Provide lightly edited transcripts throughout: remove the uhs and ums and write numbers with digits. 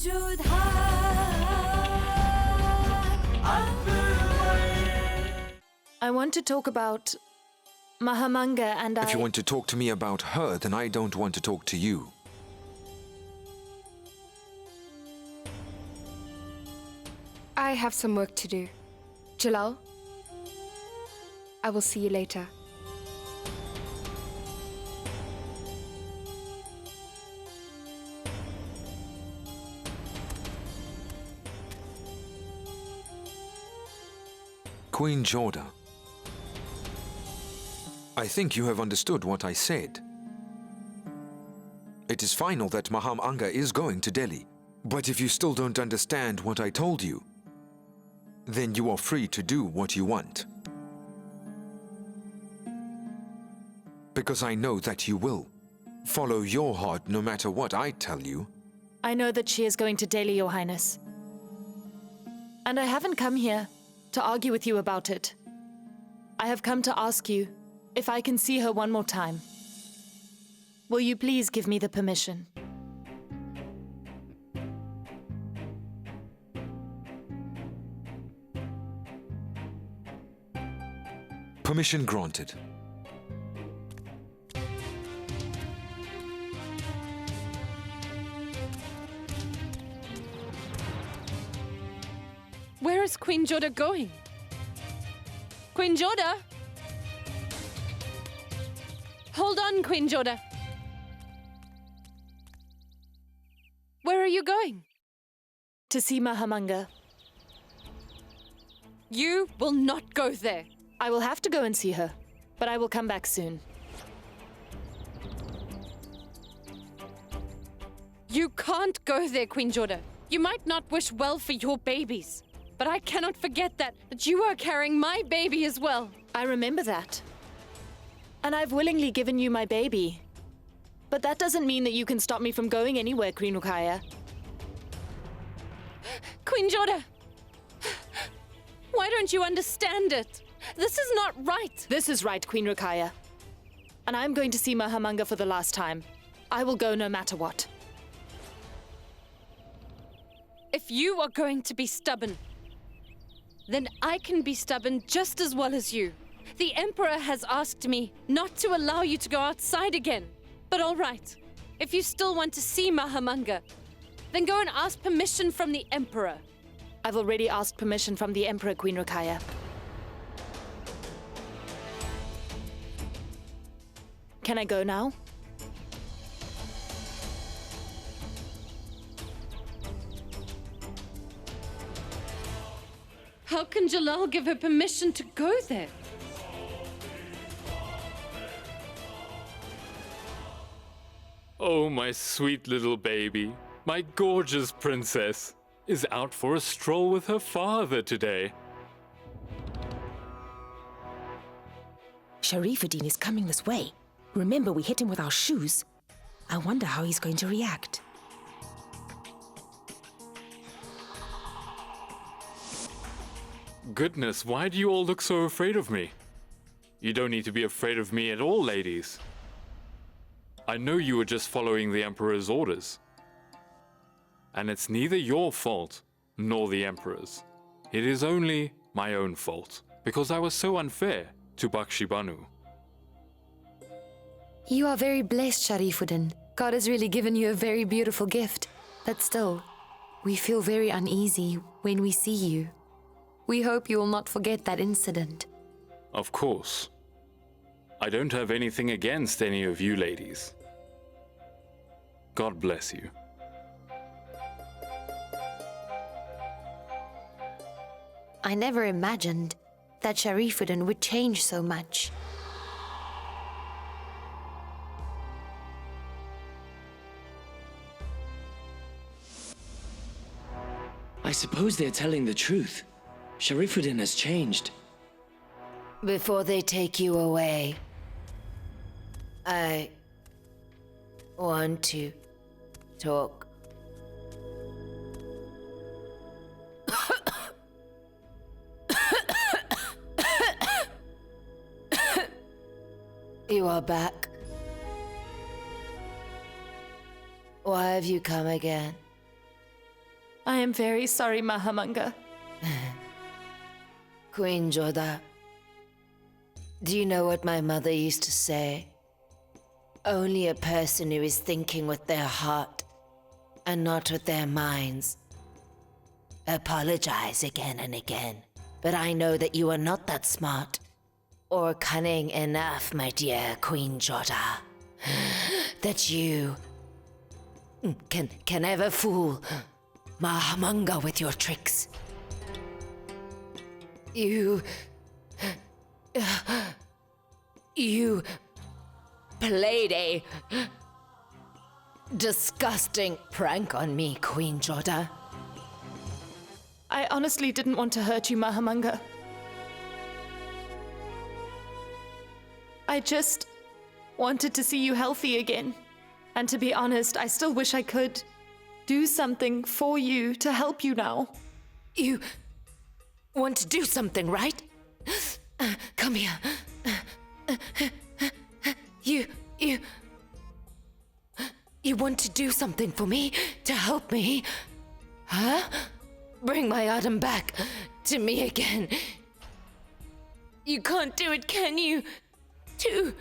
Jodha Akbar. I want to talk about Mahamanga and If you want to talk to me about her, then I don't want to talk to you. I have some work to do. Jalal, I will see you later. Queen Jodha, I think you have understood what I said. It is final that Mahamanga is going to Delhi. But if you still don't understand what I told you, then you are free to do what you want. Because I know that you will. Follow your heart no matter what I tell you. I know that she is going to Delhi, Your Highness. And I haven't come here to argue with you about it. I have come to ask you if I can see her one more time. Will you please give me the permission? Permission granted. Where is Queen Jodha going? Queen Jodha? Hold on, Queen Jodha. Where are you going? To see Mahamanga. You will not go there. I will have to go and see her, but I will come back soon. You can't go there, Queen Jodha. You might not wish well for your babies, but I cannot forget that you are carrying my baby as well. I remember that. And I've willingly given you my baby. But that doesn't mean that you can stop me from going anywhere, Queen Rukaya. Queen Jodha! Why don't you understand it? This is not right. This is right, Queen Rukaya. And I'm going to see Mahamanga for the last time. I will go no matter what. If you are going to be stubborn, then I can be stubborn just as well as you. The Emperor has asked me not to allow you to go outside again. But all right, if you still want to see Mahamanga, then go and ask permission from the Emperor. I've already asked permission from the Emperor, Queen Rukaya. Can I go now? How can Jalal give her permission to go there? Oh, my sweet little baby, my gorgeous princess, is out for a stroll with her father today. Sharifuddin is coming this way. Remember, we hit him with our shoes. I wonder how he's going to react. Goodness, why do you all look so afraid of me? You don't need to be afraid of me at all, ladies. I know you were just following the Emperor's orders. And it's neither your fault nor the Emperor's. It is only my own fault, because I was so unfair to Bakshi Banu. You are very blessed, Sharifuddin. God has really given you a very beautiful gift. But still, we feel very uneasy when we see you. We hope you will not forget that incident. Of course. I don't have anything against any of you ladies. God bless you. I never imagined that Sharifuddin would change so much. I suppose they're telling the truth. Sharifuddin has changed. Before they take you away, I want to talk. You are back. Why have you come again? I am very sorry, Mahamanga. Queen Jodha, do you know what my mother used to say? Only a person who is thinking with their heart and not with their minds apologize again and again. But I know that you are not that smart or cunning enough, my dear Queen Jodha, that you can ever fool Mahamanga with your tricks. You played a disgusting prank on me, Queen Jodha. I honestly didn't want to hurt you, Mahamanga. I just wanted to see you healthy again. And to be honest, I still wish I could do something for you to help you now. You want to do something, right? Come here. You want to do something for me to help me? Huh? Bring my Adam back to me again. You can't do it, can you? Two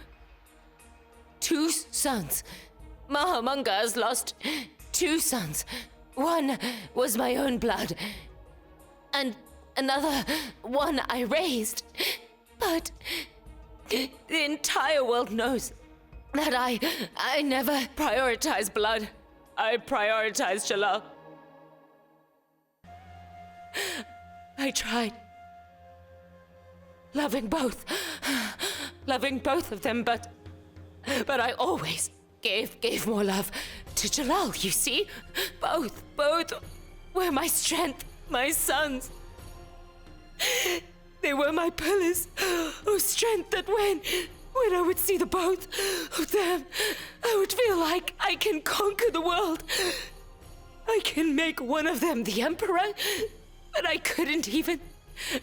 sons. Mahamanga has lost 2 sons. One was my own blood, and another one I raised. But the entire world knows that I never prioritize blood. I prioritize Jalal. I tried loving both of them, but I always gave more love to Jalal, you see? Both were my strength, my sons. They were my pillars of strength that when I would see the both of them, I would feel like I can conquer the world. I can make one of them the emperor, but I couldn't even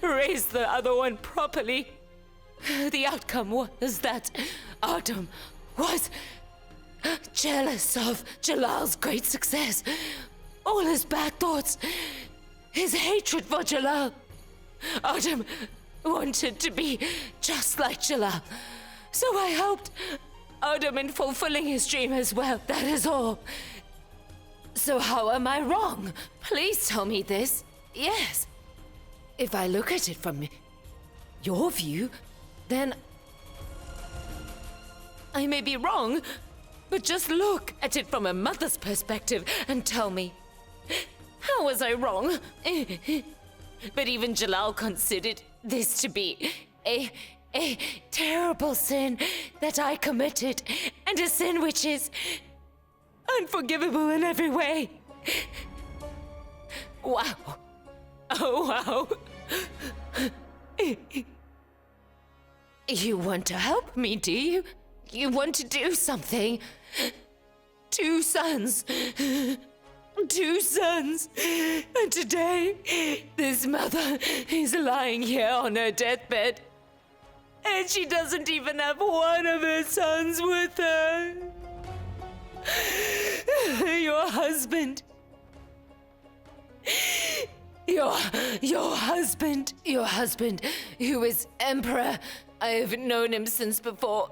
raise the other one properly. The outcome was that Adam was jealous of Jalal's great success. All his bad thoughts, his hatred for Jalal. Adam wanted to be just like Jalal. So I helped Adam in fulfilling his dream as well. That is all. So how am I wrong? Please tell me this. Yes. If I look at it from your view, then I may be wrong, but just look at it from a mother's perspective and tell me, how was I wrong? But even Jalal considered this to be a terrible sin that I committed, and a sin which is unforgivable in every way. Wow. Oh, wow. You want to help me, do you? You want to do something? 2 sons. 2 sons. And today, this mother is lying here on her deathbed. And she doesn't even have one of her sons with her. Your husband. Your husband, who is emperor. I have known him since before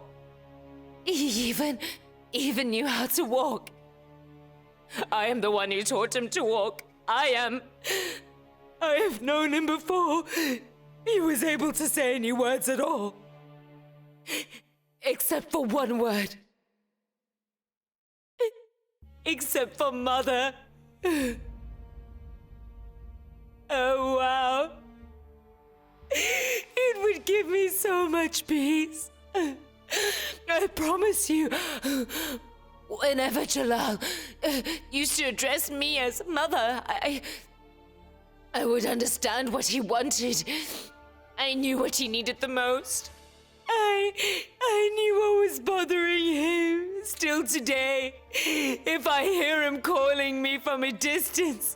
he even knew how to walk. I am the one who taught him to walk. I have known him before he was able to say any words at all. Except for one word. Except for mother. Oh, wow. It would give me so much peace. I promise you, whenever Jalal used to address me as mother, I would understand what he wanted. I knew what he needed the most. I knew what was bothering him. Still today, if I hear him calling me from a distance,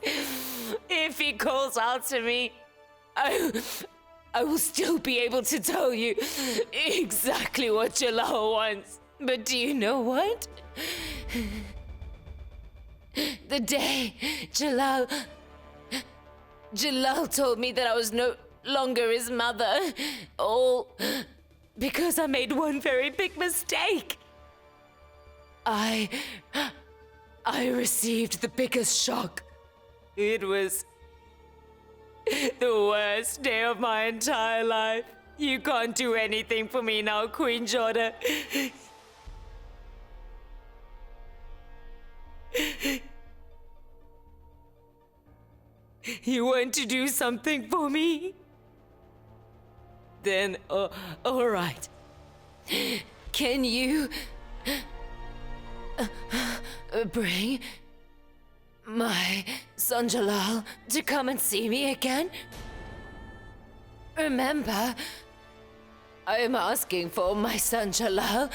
if he calls out to me, I will still be able to tell you exactly what Jalal wants. But do you know what? The day Jalal Jalal told me that I was no longer his mother. All because I made one very big mistake. I received the biggest shock. It was the worst day of my entire life. You can't do anything for me now, Queen Jodha. You want to do something for me? Then, all right. Can you bring my son Jalal to come and see me again? Remember, I am asking for my son Jalal.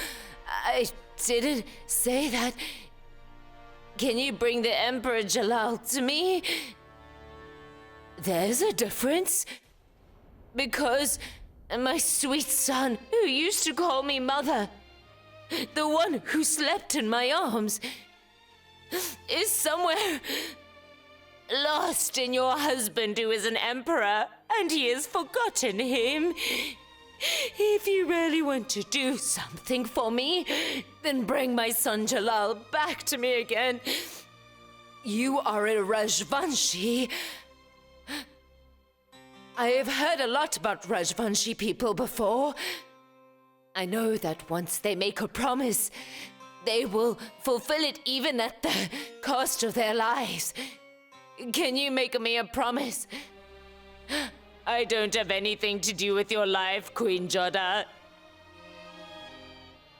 I didn't say that. Can you bring the Emperor Jalal to me? There's a difference. Because my sweet son, who used to call me mother, the one who slept in my arms, is somewhere lost in your husband who is an emperor, and he has forgotten him. If you really want to do something for me, then bring my son Jalal back to me again. You are a Rajvanshi. I have heard a lot about Rajvanshi people before. I know that once they make a promise, they will fulfill it even at the cost of their lives. Can you make me a promise? I don't have anything to do with your life, Queen Jodha.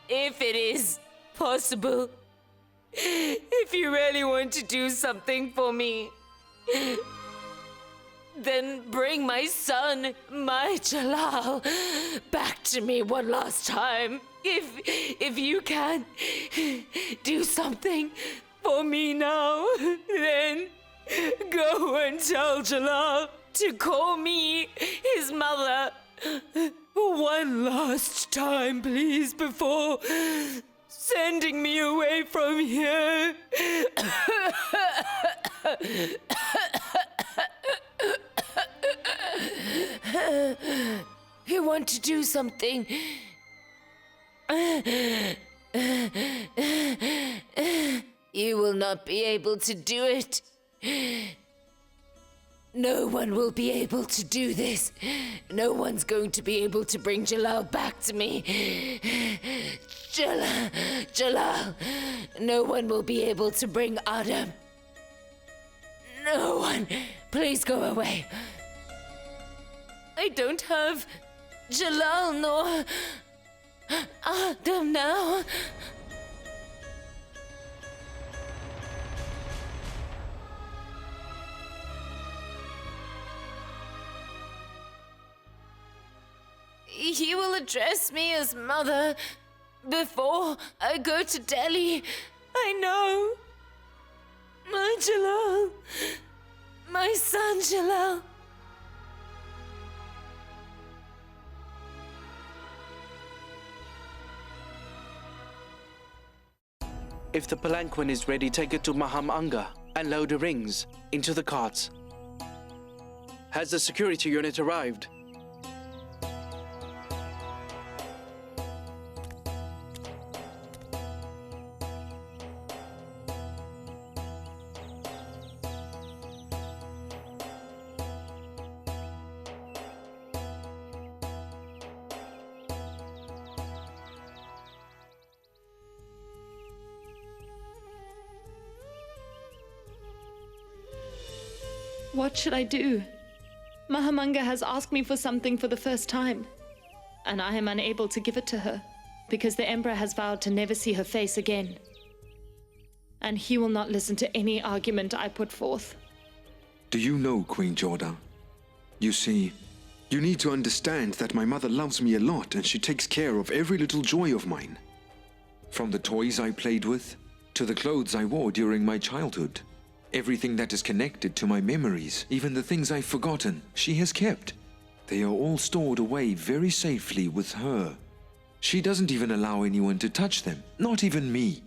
If it is possible, if you really want to do something for me, then bring my son, my Jalal, back to me one last time. If you can do something for me now, then go and tell Jalal to call me his mother one last time, please, before sending me away from here. You want to do something? You will not be able to do it. No one will be able to do this. No one's going to be able to bring Jalal back to me. Jalal. No one will be able to bring Adam. No one. Please go away. I don't have Jalal nor Adam now. He will address me as mother before I go to Delhi. I know. My Jalal. My son Jalal. If the palanquin is ready, take it to Mahamanga and load the rings into the carts. Has the security unit arrived? What should I do? Mahamanga has asked me for something for the first time, and I am unable to give it to her because the Emperor has vowed to never see her face again. And he will not listen to any argument I put forth. Do you know, Queen Jodha? You see, you need to understand that my mother loves me a lot and she takes care of every little joy of mine. From the toys I played with, to the clothes I wore during my childhood. Everything that is connected to my memories, even the things I've forgotten, she has kept. They are all stored away very safely with her. She doesn't even allow anyone to touch them, not even me.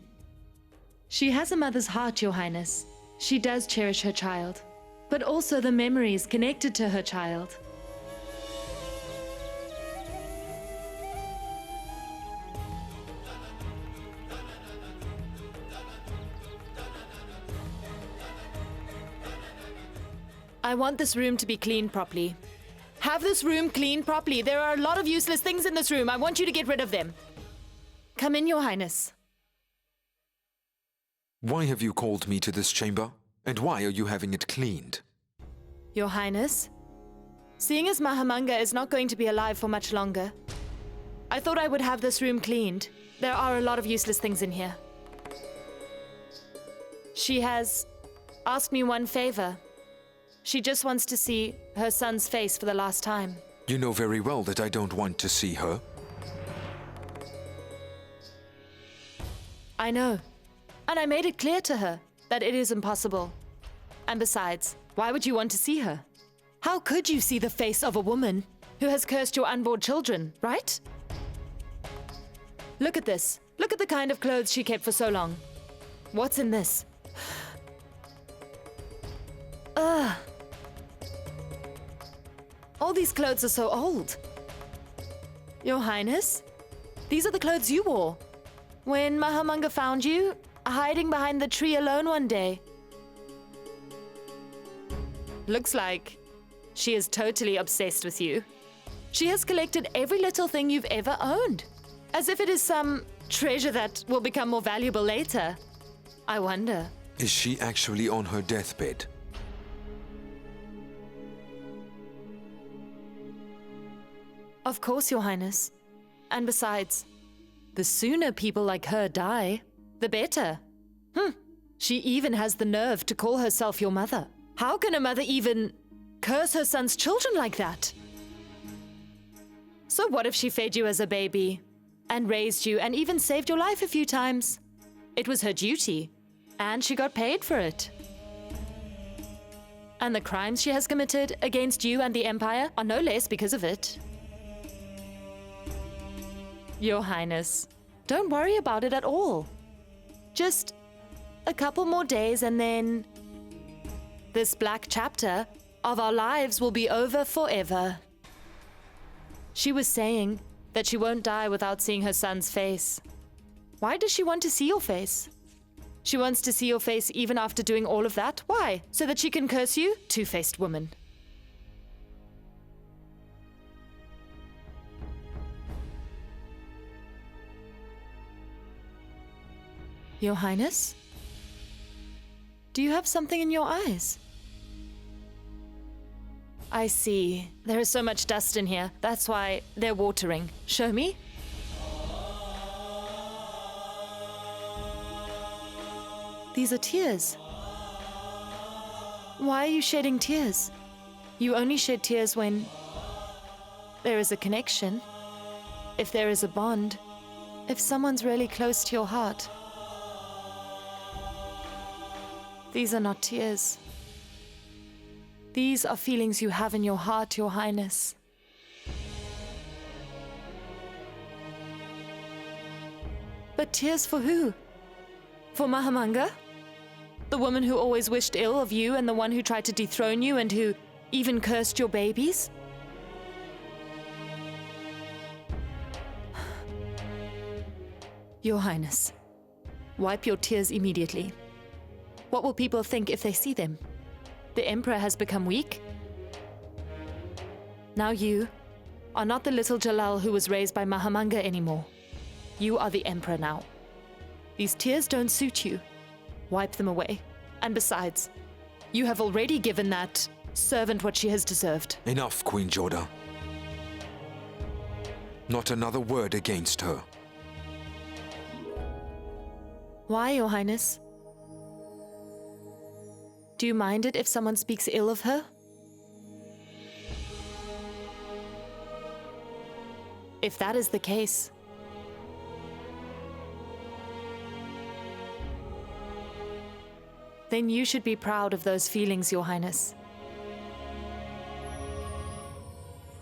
She has a mother's heart, Your Highness. She does cherish her child. but also the memories connected to her child. I want this room to be cleaned properly. Have this room cleaned properly. There are a lot of useless things in this room. I want you to get rid of them. Come in, Your Highness. Why have you called me to this chamber? And why are you having it cleaned? Your Highness, seeing as Mahamanga is not going to be alive for much longer, I thought I would have this room cleaned. There are a lot of useless things in here. She has asked me one favor. She just wants to see her son's face for the last time. You know very well that I don't want to see her. I know. And I made it clear to her that it is impossible. And besides, why would you want to see her? How could you see the face of a woman who has cursed your unborn children, right? Look at this. Look at the kind of clothes she kept for so long. What's in this? Ugh. All these clothes are so old. Your Highness, these are the clothes you wore when Mahamanga found you hiding behind the tree alone one day. Looks like she is totally obsessed with you. She has collected every little thing you've ever owned, as if it is some treasure that will become more valuable later. I wonder. Is she actually on her deathbed? Of course, Your Highness. And besides, the sooner people like her die, the better. She even has the nerve to call herself your mother. How can a mother even curse her son's children like that? So what if she fed you as a baby and raised you and even saved your life a few times? It was her duty, and she got paid for it. And the crimes she has committed against you and the Empire are no less because of it. Your Highness, don't worry about it at all. Just a couple more days and then this black chapter of our lives will be over forever. She was saying that she won't die without seeing her son's face. Why does she want to see your face? She wants to see your face even after doing all of that? Why? So that she can curse you? Two-faced woman. Your Highness? Do you have something in your eyes? I see. There is so much dust in here. That's why they're watering. Show me. These are tears. Why are you shedding tears? You only shed tears when there is a connection, if there is a bond, if someone's really close to your heart. These are not tears. These are feelings you have in your heart, Your Highness. But tears for who? For Mahamanga? The woman who always wished ill of you and the one who tried to dethrone you and who even cursed your babies? Your Highness, wipe your tears immediately. What will people think if they see them? The Emperor has become weak? Now you are not the little Jalal who was raised by Mahamanga anymore. You are the Emperor now. These tears don't suit you. Wipe them away. And besides, you have already given that servant what she has deserved. Enough, Queen Jodha. Not another word against her. Why, Your Highness? Do you mind it if someone speaks ill of her? If that is the case, then you should be proud of those feelings, Your Highness.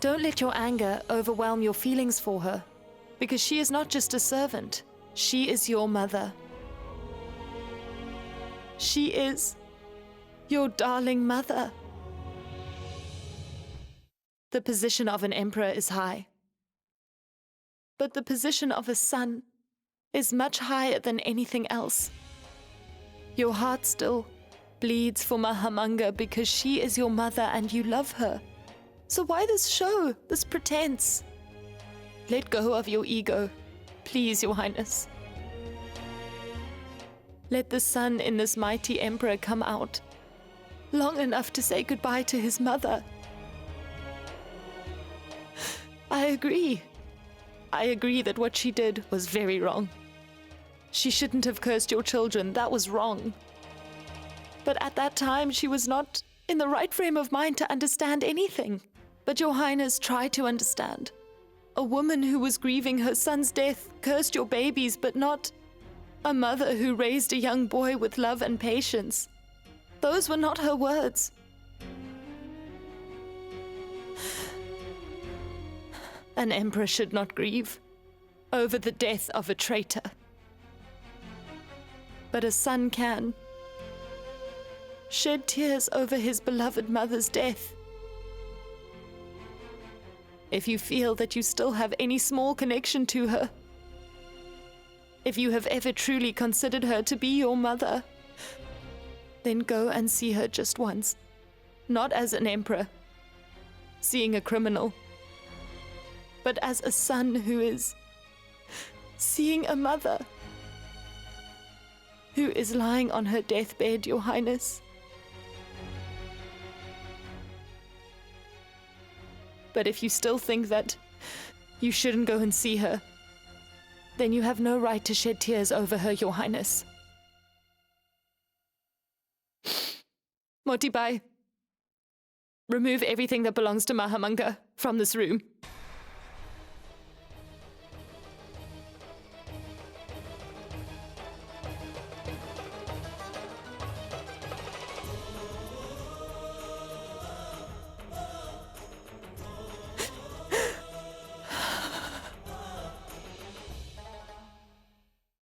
Don't let your anger overwhelm your feelings for her, because she is not just a servant. She is your mother. She is Your darling mother. The position of an emperor is high. But the position of a son is much higher than anything else. Your heart still bleeds for Mahamanga because she is your mother and you love her. So why this show, this pretense? Let go of your ego, please, Your Highness. Let the son in this mighty emperor come out, long enough to say goodbye to his mother. I agree. I agree that what she did was very wrong. She shouldn't have cursed your children, that was wrong. But at that time, she was not in the right frame of mind to understand anything. But Your Highness tried to understand. A woman who was grieving her son's death cursed your babies, but not a mother who raised a young boy with love and patience. Those were not her words. An emperor should not grieve over the death of a traitor. But a son can shed tears over his beloved mother's death. If you feel that you still have any small connection to her, if you have ever truly considered her to be your mother, then go and see her just once. Not as an emperor, seeing a criminal, but as a son who is seeing a mother who is lying on her deathbed, Your Highness. But if you still think that you shouldn't go and see her, then you have no right to shed tears over her, Your Highness. Motibai, remove everything that belongs to Mahamanga from this room.